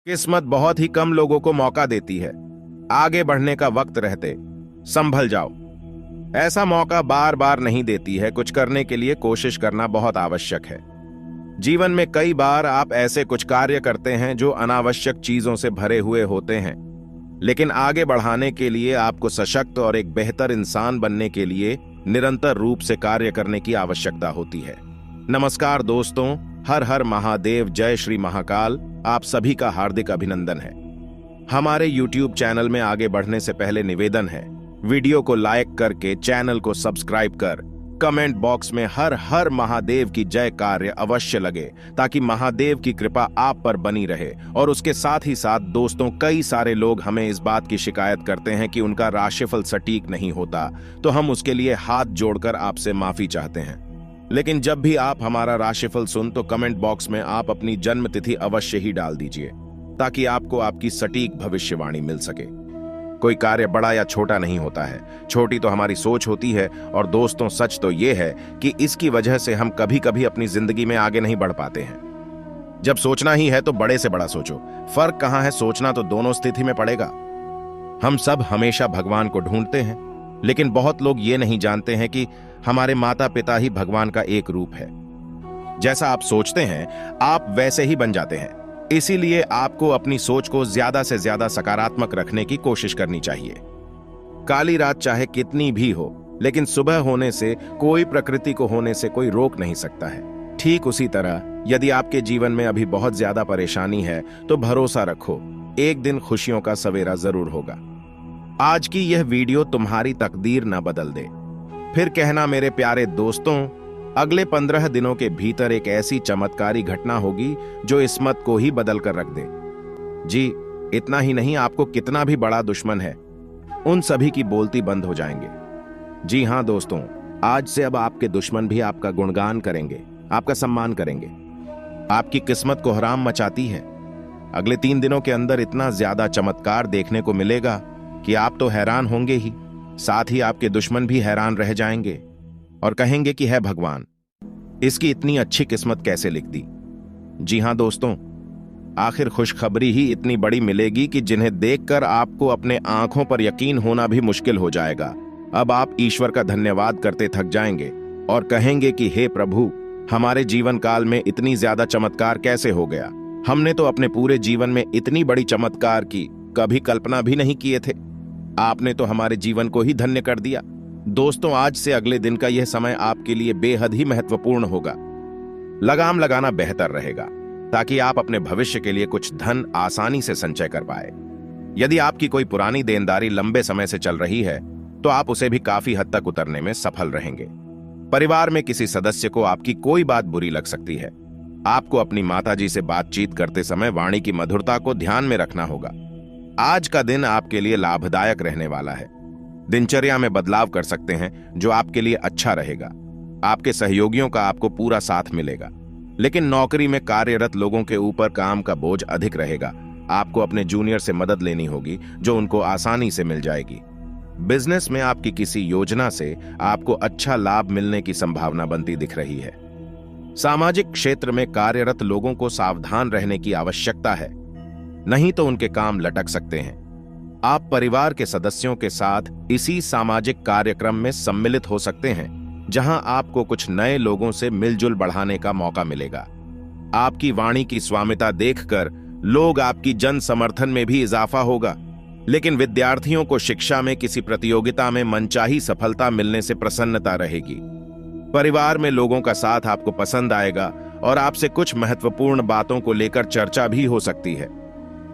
किस्मत बहुत ही कम लोगों को मौका देती है। आगे बढ़ने का वक्त रहते संभल जाओ। ऐसा मौका बार बार नहीं देती है। कुछ करने के लिए कोशिश करना बहुत आवश्यक है। जीवन में कई बार आप ऐसे कुछ कार्य करते हैं जो अनावश्यक चीजों से भरे हुए होते हैं, लेकिन आगे बढ़ाने के लिए आपको सशक्त और एक बेहतर इंसान बनने के लिए निरंतर रूप से कार्य करने की आवश्यकता होती है। नमस्कार दोस्तों, हर हर महादेव, जय श्री महाकाल। आप सभी का हार्दिक अभिनंदन है। हमारे YouTube चैनल में आगे बढ़ने से पहले निवेदन है, वीडियो को लाइक करके चैनल को सब्सक्राइब कर कमेंट बॉक्स में हर हर महादेव की जय कार्य अवश्य लगे, ताकि महादेव की कृपा आप पर बनी रहे। और उसके साथ ही साथ दोस्तों, कई सारे लोग हमें इस बात की शिकायत करते हैं कि उनका राशिफल सटीक नहीं होता, तो हम उसके लिए हाथ जोड़कर आपसे माफी चाहते हैं। लेकिन जब भी आप हमारा राशिफल सुन तो कमेंट बॉक्स में आप अपनी जन्म तिथि अवश्य ही डाल दीजिए, ताकि आपको आपकी सटीक भविष्यवाणी मिल सके। कोई कार्य बड़ा या छोटा नहीं होता है, छोटी तो हमारी सोच होती है। और दोस्तों, सच तो यह है कि इसकी वजह से हम कभी कभी अपनी जिंदगी में आगे नहीं बढ़ पाते हैं। जब सोचना ही है तो बड़े से बड़ा सोचो। फर्क कहां है, सोचना तो दोनों स्थिति में पड़ेगा। हम सब हमेशा भगवान को ढूंढते हैं, लेकिन बहुत लोग ये नहीं जानते हैं कि हमारे माता पिता ही भगवान का एक रूप है। जैसा आप सोचते हैं आप वैसे ही बन जाते हैं। इसीलिए आपको अपनी सोच को ज्यादा से ज्यादा सकारात्मक रखने की कोशिश करनी चाहिए। काली रात चाहे कितनी भी हो, लेकिन सुबह होने से कोई, प्रकृति को होने से कोई रोक नहीं सकता है। ठीक उसी तरह यदि आपके जीवन में अभी बहुत ज्यादा परेशानी है तो भरोसा रखो, एक दिन खुशियों का सवेरा जरूर होगा। आज की यह वीडियो तुम्हारी तकदीर न बदल दे। फिर कहना मेरे प्यारे दोस्तों, अगले 15 दिनों के भीतर एक ऐसी चमत्कारी घटना होगी जो इस्मत को ही बदल कर रख दे। जी, इतना ही नहीं, आपको कितना भी बड़ा दुश्मन है, उन सभी की बोलती बंद हो जाएंगे। जी हां दोस्तों, आज से अब आपके दुश्मन भी आपका गुणगान करेंगे, आपका सम्मान करेंगे। आपकी किस्मत को हराम मचाती है। अगले 3 दिनों के अंदर इतना ज्यादा चमत्कार देखने को मिलेगा कि आप तो हैरान होंगे ही, साथ ही आपके दुश्मन भी हैरान रह जाएंगे और कहेंगे कि है भगवान, इसकी इतनी अच्छी किस्मत कैसे लिख दी। जी हां दोस्तों, आखिर खुशखबरी ही इतनी बड़ी मिलेगी कि जिन्हें देखकर आपको अपने आंखों पर यकीन होना भी मुश्किल हो जाएगा। अब आप ईश्वर का धन्यवाद करते थक जाएंगे और कहेंगे कि हे प्रभु, हमारे जीवन काल में इतनी ज्यादा चमत्कार कैसे हो गया। हमने तो अपने पूरे जीवन में इतनी बड़ी चमत्कार की कभी कल्पना भी नहीं किए थे। आपने तो हमारे जीवन को ही धन्य कर दिया। दोस्तों, आज से अगले दिन का यह समय आपके लिए बेहद ही महत्वपूर्ण होगा। लगाम लगाना बेहतर रहेगा, ताकि आप अपने भविष्य के लिए कुछ धन आसानी से संचय कर पाए। यदि आपकी कोई पुरानी देनदारी लंबे समय से चल रही है तो आप उसे भी काफी हद तक उतरने में सफल रहेंगे। परिवार में किसी सदस्य को आपकी कोई बात बुरी लग सकती है। आपको अपनी माताजी से बातचीत करते समय वाणी की मधुरता को ध्यान में रखना होगा। आज का दिन आपके लिए लाभदायक रहने वाला है। दिनचर्या में बदलाव कर सकते हैं जो आपके लिए अच्छा रहेगा। आपके सहयोगियों का आपको पूरा साथ मिलेगा, लेकिन नौकरी में कार्यरत लोगों के ऊपर काम का बोझ अधिक रहेगा। आपको अपने जूनियर से मदद लेनी होगी, जो उनको आसानी से मिल जाएगी। बिजनेस में आपकी किसी योजना से आपको अच्छा लाभ मिलने की संभावना बनती दिख रही है। सामाजिक क्षेत्र में कार्यरत लोगों को सावधान रहने की आवश्यकता है, नहीं तो उनके काम लटक सकते हैं। आप परिवार के सदस्यों के साथ इसी सामाजिक कार्यक्रम में सम्मिलित हो सकते हैं, जहां आपको कुछ नए लोगों से मिलजुल बढ़ाने का मौका मिलेगा। आपकी वाणी की स्वामिता देखकर लोग आपकी जन समर्थन में भी इजाफा होगा। लेकिन विद्यार्थियों को शिक्षा में किसी प्रतियोगिता में मनचाही सफलता मिलने से प्रसन्नता रहेगी। परिवार में लोगों का साथ आपको पसंद आएगा और आपसे कुछ महत्वपूर्ण बातों को लेकर चर्चा भी हो सकती है।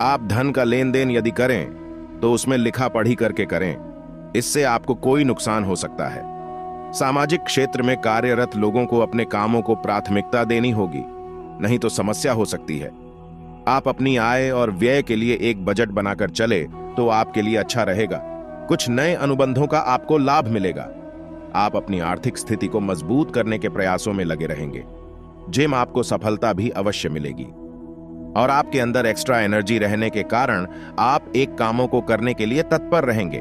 आप धन का लेन देन यदि करें तो उसमें लिखा पढ़ी करके करें, इससे आपको कोई नुकसान हो सकता है। सामाजिक क्षेत्र में कार्यरत लोगों को अपने कामों को प्राथमिकता देनी होगी, नहीं तो समस्या हो सकती है। आप अपनी आय और व्यय के लिए एक बजट बनाकर चले तो आपके लिए अच्छा रहेगा। कुछ नए अनुबंधों का आपको लाभ मिलेगा। आप अपनी आर्थिक स्थिति को मजबूत करने के प्रयासों में लगे रहेंगे। जिम आपको सफलता भी अवश्य मिलेगी और आपके अंदर एक्स्ट्रा एनर्जी रहने के कारण आप एक कामों को करने के लिए तत्पर रहेंगे।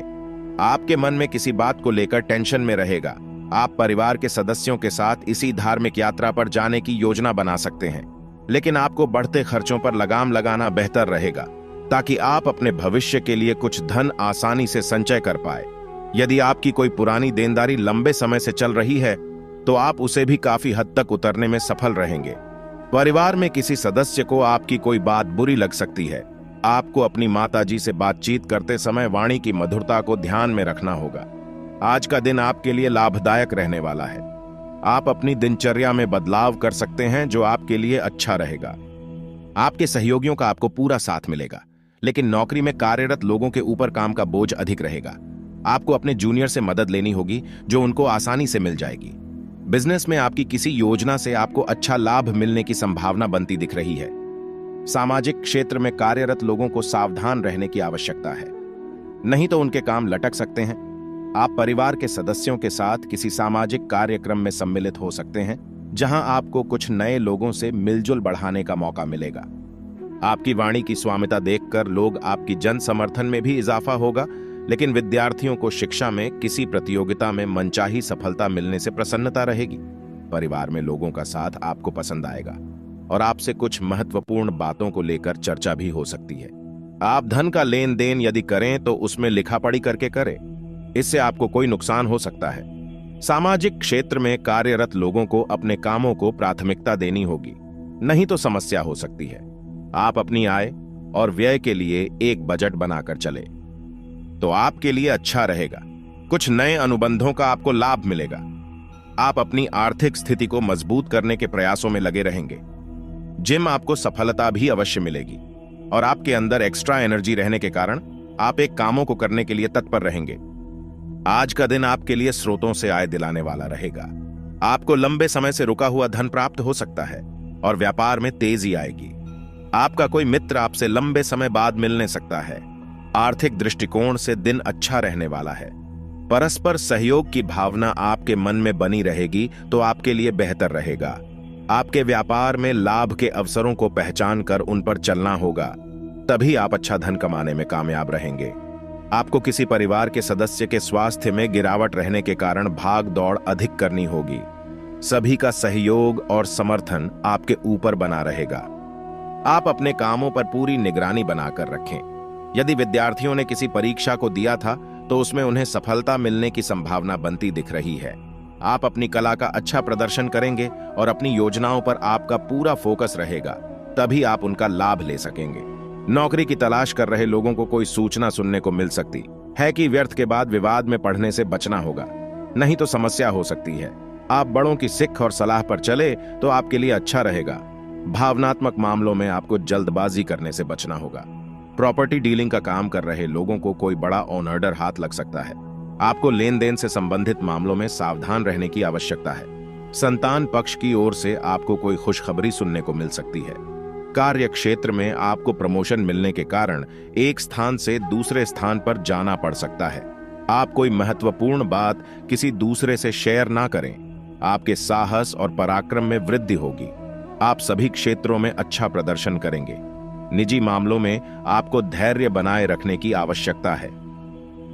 आपके मन में किसी बात को लेकर टेंशन में रहेगा। आप परिवार के सदस्यों के साथ इसी धार्मिक यात्रा पर जाने की योजना बना सकते हैं। लेकिन आपको बढ़ते खर्चों पर लगाम लगाना बेहतर रहेगा ताकि आप अपने भविष्य के लिए कुछ धन आसानी से संचय कर पाए। यदि आपकी कोई पुरानी देनदारी लंबे समय से चल रही है तो आप उसे भी काफी हद तक उतरने में सफल रहेंगे। परिवार में किसी सदस्य को आपकी कोई बात बुरी लग सकती है। आपको अपनी माताजी से बातचीत करते समय वाणी की मधुरता को ध्यान में रखना होगा। आज का दिन आपके लिए लाभदायक रहने वाला है। आप अपनी दिनचर्या में बदलाव कर सकते हैं जो आपके लिए अच्छा रहेगा। आपके सहयोगियों का आपको पूरा साथ मिलेगा, लेकिन नौकरी में कार्यरत लोगों के ऊपर काम का बोझ अधिक रहेगा। आपको अपने जूनियर से मदद लेनी होगी जो उनको आसानी से मिल जाएगी। बिजनेस में आपकी किसी योजना से आपको अच्छा लाभ मिलने की संभावना बनती दिख रही है। सामाजिक क्षेत्र में कार्यरत लोगों को सावधान रहने की आवश्यकता है, नहीं तो उनके काम लटक सकते हैं। आप परिवार के सदस्यों के साथ किसी सामाजिक कार्यक्रम में सम्मिलित हो सकते हैं जहां आपको कुछ नए लोगों से मिलजुल बढ़ाने का मौका मिलेगा। आपकी वाणी की स्वामिता देखकर लोग आपकी जन समर्थन में भी इजाफा होगा, लेकिन विद्यार्थियों को शिक्षा में किसी प्रतियोगिता में मनचाही सफलता मिलने से प्रसन्नता रहेगी। परिवार में लोगों का साथ आपको पसंद आएगा और आपसे कुछ महत्वपूर्ण बातों को लेकर चर्चा भी हो सकती है। आप धन का लेन देन यदि करें तो उसमें लिखापढ़ी करके करें, इससे आपको कोई नुकसान हो सकता है। सामाजिक क्षेत्र में कार्यरत लोगों को अपने कामों को प्राथमिकता देनी होगी, नहीं तो समस्या हो सकती है। आप अपनी आय और व्यय के लिए एक बजट बनाकर चले तो आपके लिए अच्छा रहेगा। कुछ नए अनुबंधों का आपको लाभ मिलेगा। आप अपनी आर्थिक स्थिति को मजबूत करने के प्रयासों में लगे रहेंगे। जिम आपको सफलता भी अवश्य मिलेगी और आपके अंदर एक्स्ट्रा एनर्जी रहने के कारण आप एक कामों को करने के लिए तत्पर रहेंगे। आज का दिन आपके लिए स्रोतों से आय दिलाने वाला रहेगा। आपको लंबे समय से रुका हुआ धन प्राप्त हो सकता है और व्यापार में तेजी आएगी। आपका कोई मित्र आपसे लंबे समय बाद मिलने सकता है। आर्थिक दृष्टिकोण से दिन अच्छा रहने वाला है। परस्पर सहयोग की भावना आपके मन में बनी रहेगी तो आपके लिए बेहतर रहेगा। आपके व्यापार में लाभ के अवसरों को पहचान कर उन पर चलना होगा, तभी आप अच्छा धन कमाने में कामयाब रहेंगे। आपको किसी परिवार के सदस्य के स्वास्थ्य में गिरावट रहने के कारण भाग दौड़ अधिक करनी होगी। सभी का सहयोग और समर्थन आपके ऊपर बना रहेगा। आप अपने कामों पर पूरी निगरानी बनाकर रखें। यदि विद्यार्थियों ने किसी परीक्षा को दिया था तो उसमें उन्हें सफलता मिलने की संभावना बनती दिख रही है। आप अपनी कला का अच्छा प्रदर्शन करेंगे और अपनी योजनाओं पर आपका पूरा फोकस रहेगा, तभी आप उनका लाभ ले सकेंगे। नौकरी की तलाश कर रहे लोगों को कोई सूचना सुनने को मिल सकती है कि व्यर्थ के बाद विवाद में पड़ने से बचना होगा, नहीं तो समस्या हो सकती है। आप बड़ों की सिख और सलाह पर चले तो आपके लिए अच्छा रहेगा। भावनात्मक मामलों में आपको जल्दबाजी करने से बचना होगा। प्रॉपर्टी डीलिंग का काम कर रहे लोगों को कोई बड़ा ऑन ऑर्डर हाथ लग सकता है। आपको लेन देन से संबंधित मामलों में सावधान रहने की आवश्यकता है। संतान पक्ष की ओर से आपको कोई खुशखबरी सुनने को मिल सकती है। कार्य क्षेत्र में आपको प्रमोशन मिलने के कारण एक स्थान से दूसरे स्थान पर जाना पड़ सकता है। आप कोई महत्वपूर्ण बात किसी दूसरे से शेयर ना करें। आपके साहस और पराक्रम में वृद्धि होगी। आप सभी क्षेत्रों में अच्छा प्रदर्शन करेंगे। निजी मामलों में आपको धैर्य बनाए रखने की आवश्यकता है।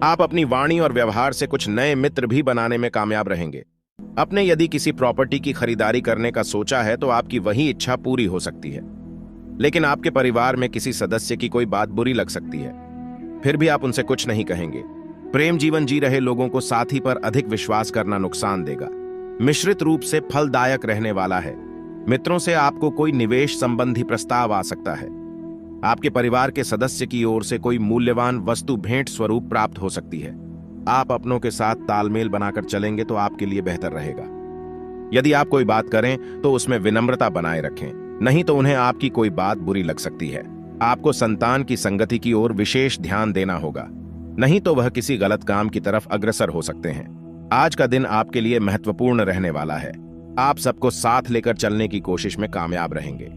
आप अपनी वाणी और व्यवहार से कुछ नए मित्र भी बनाने में कामयाब रहेंगे। अपने यदि किसी प्रॉपर्टी की खरीदारी करने का सोचा है तो आपकी वही इच्छा पूरी हो सकती है, लेकिन आपके परिवार में किसी सदस्य की कोई बात बुरी लग सकती है, फिर भी आप उनसे कुछ नहीं कहेंगे। प्रेम जीवन जी रहे लोगों को साथी पर अधिक विश्वास करना नुकसान देगा। मिश्रित रूप से फलदायक रहने वाला है। मित्रों से आपको कोई निवेश संबंधी प्रस्ताव आ सकता है। आपके परिवार के सदस्य की ओर से कोई मूल्यवान वस्तु भेंट स्वरूप प्राप्त हो सकती है। आप अपनों के साथ तालमेल बनाकर चलेंगे तो आपके लिए बेहतर रहेगा। यदि आप कोई बात करें तो उसमें विनम्रता बनाए रखें, नहीं तो उन्हें आपकी कोई बात बुरी लग सकती है। आपको संतान की संगति की ओर विशेष ध्यान देना होगा, नहीं तो वह किसी गलत काम की तरफ अग्रसर हो सकते हैं। आज का दिन आपके लिए महत्वपूर्ण रहने वाला है। आप सबको साथ लेकर चलने की कोशिश में कामयाब रहेंगे।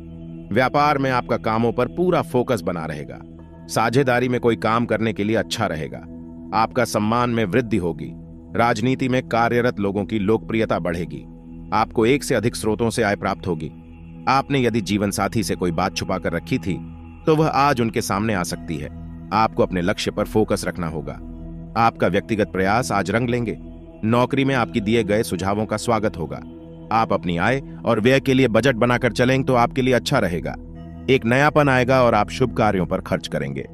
व्यापार में आपका कामों पर पूरा फोकस बना रहेगा। साझेदारी में कोई काम करने के लिए अच्छा रहेगा। आपका सम्मान में वृद्धि होगी। राजनीति में कार्यरत लोगों की लोकप्रियता बढ़ेगी। आपको एक से अधिक स्रोतों से आय प्राप्त होगी। आपने यदि जीवन साथी से कोई बात छुपा कर रखी थी तो वह आज उनके सामने आ सकती है। आपको अपने लक्ष्य पर फोकस रखना होगा। आपका व्यक्तिगत प्रयास आज रंग लेंगे। नौकरी में आपकी दिए गए सुझावों का स्वागत होगा। आप अपनी आय और व्यय के लिए बजट बनाकर चलेंगे तो आपके लिए अच्छा रहेगा। एक नयापन आएगा और आप शुभ कार्यों पर खर्च करेंगे।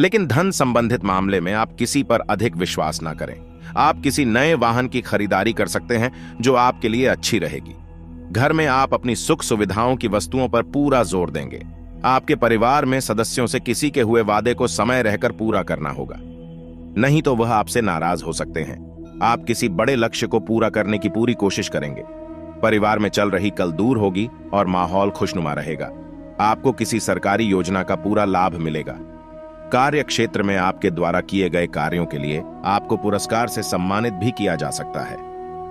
लेकिन धन संबंधित मामले में आप किसी पर अधिक विश्वास ना करें। आप किसी नए वाहन की खरीदारी कर सकते हैं जो आपके लिए अच्छी रहेगी। घर में आप अपनी सुख सुविधाओं की वस्तुओं पर पूरा जोर देंगे। आपके परिवार में सदस्यों से किसी के हुए वादे को समय रहकर पूरा करना होगा, नहीं तो वह आपसे नाराज हो सकते हैं। आप किसी बड़े लक्ष्य को पूरा करने की पूरी कोशिश करेंगे। परिवार में चल रही कल दूर होगी और माहौल खुशनुमा रहेगा। आपको किसी सरकारी योजना का पूरा लाभ मिलेगा। कार्य क्षेत्र में आपके द्वारा किए गए कार्यों के लिए आपको पुरस्कार से सम्मानित भी किया जा सकता है।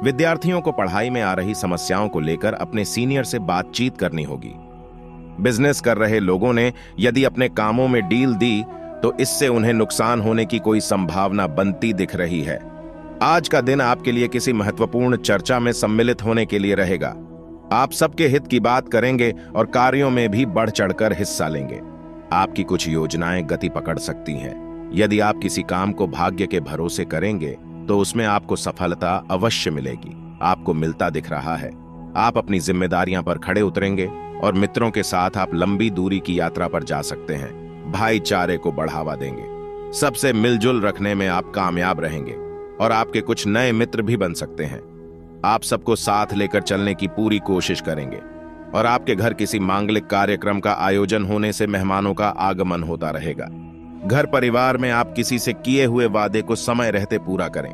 विद्यार्थियों को पढ़ाई में आ रही समस्याओं को लेकर अपने सीनियर से बातचीत करनी होगी। बिजनेस कर रहे लोगों ने यदि अपने कामों में डील दी तो इससे उन्हें नुकसान होने की कोई संभावना बनती दिख रही है। आज का दिन आपके लिए किसी महत्वपूर्ण चर्चा में सम्मिलित होने के लिए रहेगा। आप सबके हित की बात करेंगे और कार्यों में भी बढ़ चढ़कर हिस्सा लेंगे। आपकी कुछ योजनाएं गति पकड़ सकती हैं। यदि आप किसी काम को भाग्य के भरोसे करेंगे तो उसमें आपको सफलता अवश्य मिलेगी। आपको मिलता दिख रहा है। आप अपनी जिम्मेदारियां पर खड़े उतरेंगे और मित्रों के साथ आप लंबी दूरी की यात्रा पर जा सकते हैं। भाईचारे को बढ़ावा देंगे। सबसे मिलजुल रखने में आप कामयाब रहेंगे और आपके कुछ नए मित्र भी बन सकते हैं। आप सबको साथ लेकर चलने की पूरी कोशिश करेंगे और आपके घर किसी मांगलिक कार्यक्रम का आयोजन होने से मेहमानों का आगमन होता रहेगा। घर परिवार में आप किसी से किए हुए वादे को समय रहते पूरा करें।